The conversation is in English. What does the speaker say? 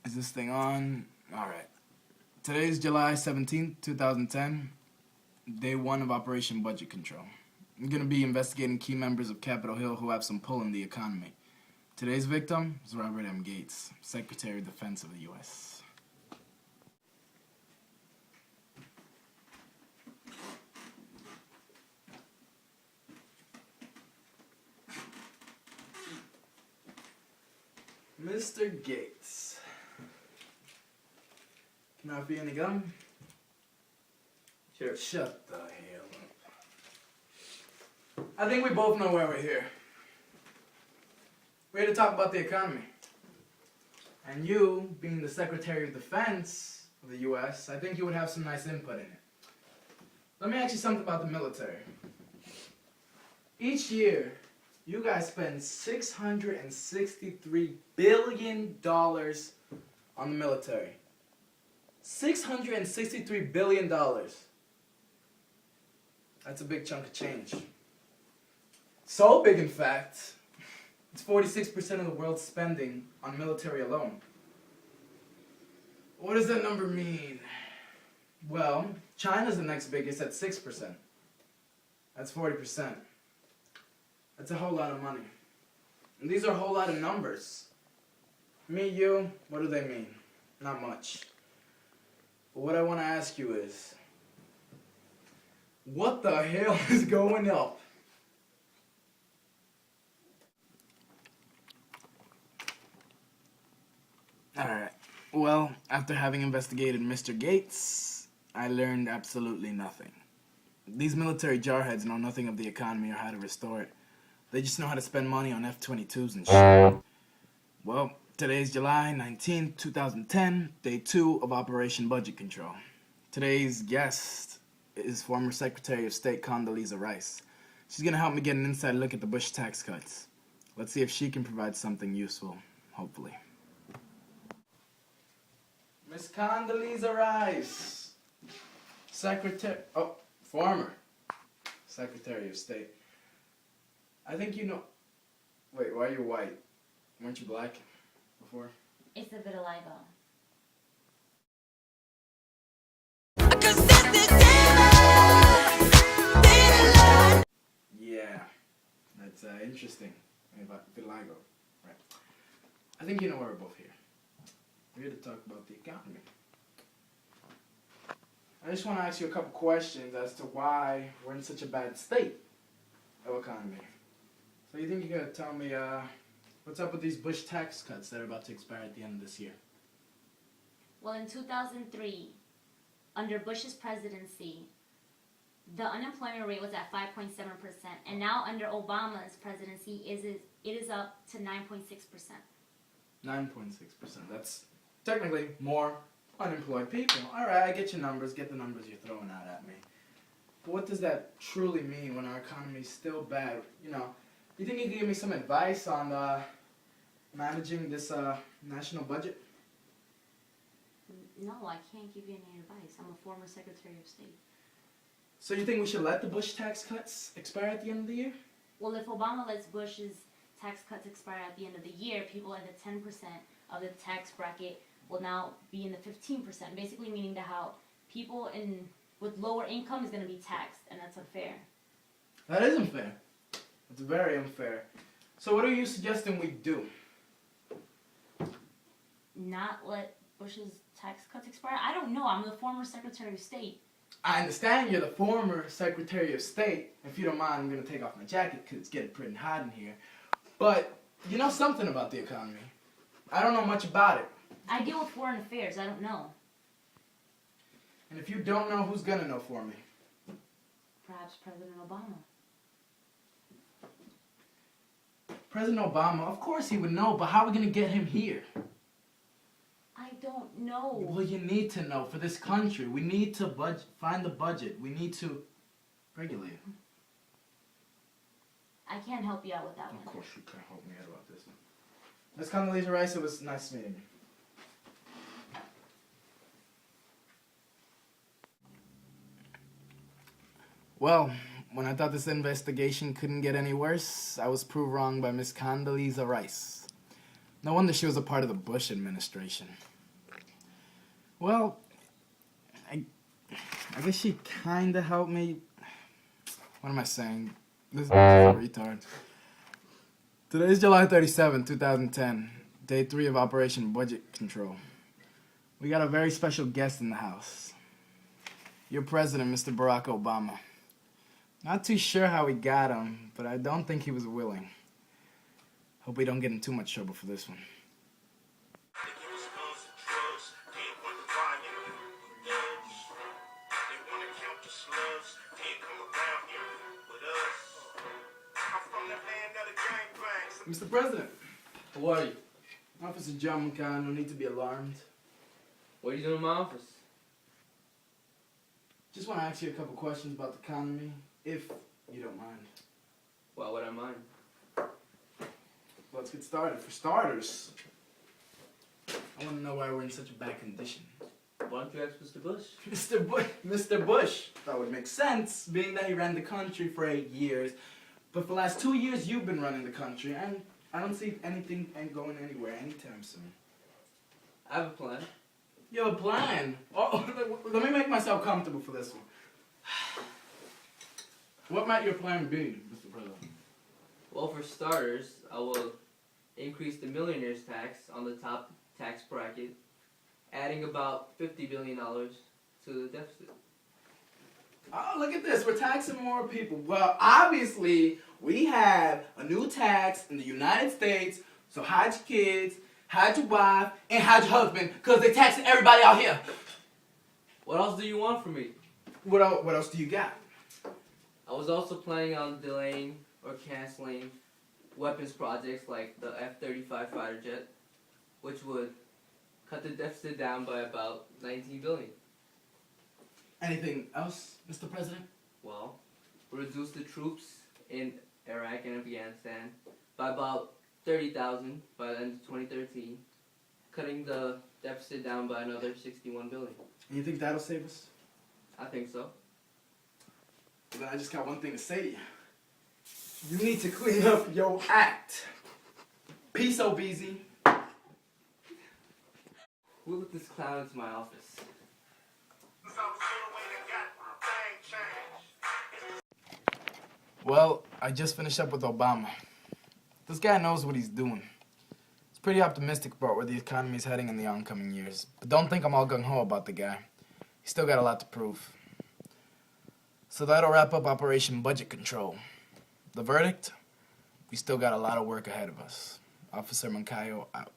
Is this thing on? Alright. Today is July 17th, 2010, day one of Operation Budget Control. I'm going to be investigating key members of Capitol Hill who have some pull in the economy. Today's victim is Robert M. Gates, Secretary of Defense of the U.S. Mr. Gates. Can I be any gum? Sure. Shut the hell up. I think we both know why we're here. We're here to talk about the economy. And you, being the Secretary of Defense of the U.S., I think you would have some nice input in it. Let me ask you something about the military. Each year, you guys spend $663 billion on the military. $663 billion. That's a big chunk of change. So big, in fact, it's 46% of the world's spending on military alone. What does that number mean? Well, China's the next biggest at 6%. That's 40%. That's a whole lot of money. And these are a whole lot of numbers. Me, you, what do they mean? Not much. But what I want to ask you is, what the hell is going up? Alright, well, after having investigated Mr. Gates, I learned absolutely nothing. These military jarheads know nothing of the economy or how to restore it. They just know how to spend money on F-22s and shit. Well, today's July 19th, 2010, day 2 of Operation Budget Control. Today's guest is former Secretary of State Condoleezza Rice. She's going to help me get an inside look at the Bush tax cuts. Let's see if she can provide something useful, hopefully. Miss Condoleezza Rice, former Secretary of State. I think you know. Wait, why are you white? Weren't you black before? It's a vitiligo. Yeah, that's interesting. About vitiligo, right? I think you know why we're both here. We're here to talk about the economy. I just want to ask you a couple questions as to why we're in such a bad state of economy. So you think you could tell me what's up with these Bush tax cuts that are about to expire at the end of this year? Well, in 2003, under Bush's presidency, the unemployment rate was at 5.7%, and now under Obama's presidency, it is up to 9.6%. 9.6%. That's technically more unemployed people. All right, I get your numbers, get the numbers you're throwing out at me. But what does that truly mean when our economy's still bad? You know, you think you can give me some advice on managing this national budget? No, I can't give you any advice. I'm a former Secretary of State. So you think we should let the Bush tax cuts expire at the end of the year? Well, if Obama lets Bush's tax cuts expire at the end of the year, people at the 10% of the tax bracket will now be in the 15%, basically meaning that how people with lower income is going to be taxed, and that's unfair. That is unfair. It's very unfair. So what are you suggesting we do? Not let Bush's tax cuts expire? I don't know. I'm the former Secretary of State. I understand you're the former Secretary of State. If you don't mind, I'm going to take off my jacket because it's getting pretty hot in here. But you know something about the economy. I don't know much about it. I deal with foreign affairs. I don't know. And if you don't know, who's going to know for me? Perhaps President Obama. President Obama, of course he would know, but how are we going to get him here? I don't know. Well, you need to know for this country. We need to find the budget. We need to regulate it. I can't help you out with that one. Of course you can't help me out about this one. Ms. Condoleezza Rice, it was nice meeting you. Well, when I thought this investigation couldn't get any worse, I was proved wrong by Ms. Condoleezza Rice. No wonder she was a part of the Bush administration. Well, I guess she kinda helped me. What am I saying? This is a retard. Today is July 27, 2010, day 3 of Operation Budget Control. We got a very special guest in the house. Your president, Mr. Barack Obama. Not too sure how we got him, but I don't think he was willing. Hope we don't get in too much trouble for this one. Mr. President, Who are you? Officer John McCann, no need to be alarmed. What are you doing in my office? Just want to ask you a couple questions about the economy, if you don't mind. Why would I mind? Let's get started. For starters, I want to know why we're in such a bad condition. Why don't you ask Mr. Bush? Mr. Bush. That would make sense, being that he ran the country for 8 years. But for the last 2 years, you've been running the country, and I don't see anything going anywhere anytime soon. I have a plan. You have a plan? Oh, let me make myself comfortable for this one. What might your plan be, Mr. President? Well, for starters, I will increase the millionaire's tax on the top tax bracket, adding about $50 billion to the deficit. Oh, look at this. We're taxing more people. Well, obviously, we have a new tax in the United States, so hide your kids, hide your wife, and hide your husband, because they're taxing everybody out here. What else do you want from me? What else do you got? I was also planning on delaying or canceling weapons projects like the F-35 fighter jet, which would cut the deficit down by about $19 billion. Anything else, Mr. President? Well, reduce the troops in Iraq and Afghanistan by about 30,000 by the end of 2013, cutting the deficit down by another $61 billion. And you think that'll save us? I think so. Well, then I just got one thing to say to you. You need to clean up your act. Peace, OBZ. Who let this clown into my office? Well, I just finished up with Obama. This guy knows what he's doing. He's pretty optimistic about where the economy is heading in the oncoming years. But don't think I'm all gung-ho about the guy. He's still got a lot to prove. So that'll wrap up Operation Budget Control. The verdict? We still got a lot of work ahead of us. Officer Mancayo out.